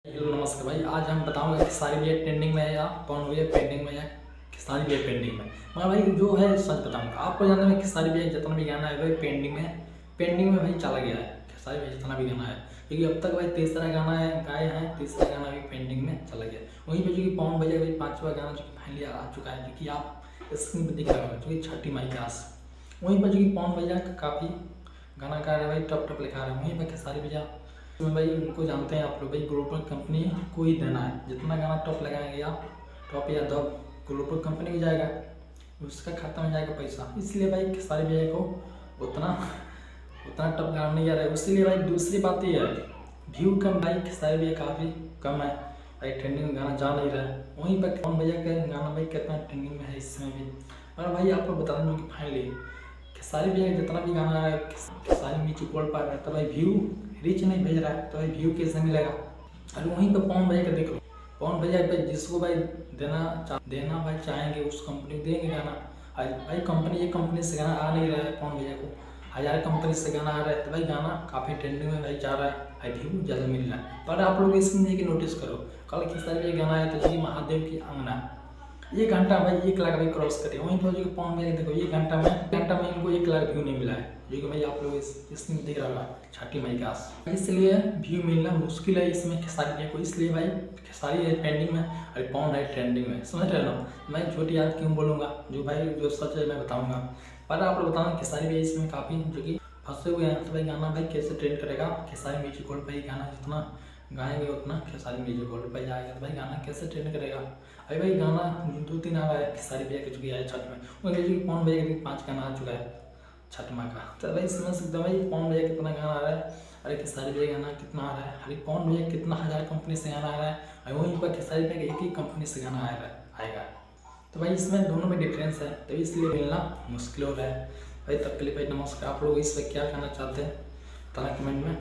Hello नमस्कार भाई। आज हम बताऊंगा कि सारी भी ट्रेंडिंग में है या कौन भी पेंडिंग में है, कि सारी भी पेंडिंग में। मगर भाई जो है सच बताऊंगा आपको, जानना है कि सारी भी जितना भी गाना है भाई पेंडिंग में है। पेंडिंग में भाई चला गया है सारी भी जितना भी गाना है, क्योंकि अब तक भाई तीसरा गाना है गाए हैं, तीसरा गाना भी पेंडिंग में चला गया। वहीं पर जो कि पवन भैया भाई पांचवा गाना जो कि फाइनली आ चुका है, जो कि आप स्क्रीन पर दिख रहा है, जो कि छठी माई के आस। वहीं पर जो कि पवन भैया काफ़ी गाना गा रहे हैं भाई, टप टप लिखा रहे हैं। वहीं पर खेसारी भैया में भाई उनको जानते हैं आप लोग भाई, ग्लोबल कंपनी को ही देना है। जितना गाना टॉप लगाएंगे आप, टॉप या दब ग्लोबल कंपनी को जाएगा, उसका खाता में जाएगा पैसा। इसलिए भाई खेसारी भैया को उतना उतना टॉप गाना नहीं आ रहा है। इसलिए भाई दूसरी बात ये है, व्यू कम भाई खेसारी भैया काफ़ी कम है भाई, ट्रेंडिंग में गाना जा नहीं रहा है। वहीं पर पवन भैया का गाना भाई कितना ट्रेंडिंग में है इसमें भी। और भाई आपको बता दूँ कि फाइनली खेसारी भैया जितना भी गाना है खेसारी म्यूजिक वर्ल्ड पर है, तो भाई व्यू रीच नहीं भेज रहा है, तो भाई व्यू कैसे मिलेगा। और वहीं पर पवन भैया का देख लो, पवन भैया भाई जिसको भाई देना भाई चाहेंगे उस कंपनी को देंगे गाना। भाई कंपनी, ये कंपनी से गाना आ नहीं रहा है, पवन भैया को 1000 कंपनी से गाना आ रहा है, तो भाई गाना काफ़ी ट्रेंडिंग में भाई जा रहा है, भाई व्यू ज़्यादा मिल रहा है। पर आप लोग इसमें कि नोटिस करो, कल खेसारी भैया गाना है तो जी महादेव की अंगना, ये घंटा भाई 1 लाख भाई क्रॉस करे। वहीं पर जो पवन भैया देखो, ये घंटा में इनको 1 लाख व्यू नहीं मिला है, जो कि भाई आप लोग इसमें दिख रहा है छठी माई के आस। इसलिए व्यू मिलना मुश्किल है इसमें खेसारी भैया को, इसलिए भाई खेसारी है पेंडिंग में और पवन है ट्रेंडिंग में। समझ रहे हो, मैं छोटी याद क्यों बोलूँगा, जो भाई जो सच है मैं बताऊँगा। पर आप लोग बताऊँगा खेसारी भैया इसमें काफ़ी जो कि फंसे हुए हैं, तो भाई गाना भाई कैसे ट्रेंड करेगा। खेसारी म्यूजिक वर्ल्ड पर ही गाना जितना गाएंगे उतना खेसारी म्यूजिक वर्ल्ड पर जाएगा, तो भाई गाना कैसे ट्रेंड करेगा। अभी भाई गाना 2-3 आ रहा है खेसारी भैया के, जो कि आए छठ में। उनके जो कि पवन भैया के 5 गाना आ चुका है छठ माँ का। तो भाई समझ सकते हो भाई पवन भैया कितना गाना आ रहा है, अरे खेसारी भैया गाना कितना आ रहा है। अरे पवन भैया कितना 1000 कंपनी से गाना आ रहा है, और वहीं पर खेसारी भैया एक ही कंपनी से गाना आएगा। तो भाई इसमें दोनों में डिफरेंस है, तो इसलिए मिलना मुश्किल हो रहा है भाई। तब के लिए भाई नमस्कार। आप लोग इस पर क्या कहना चाहते हैं बताना कमेंट में।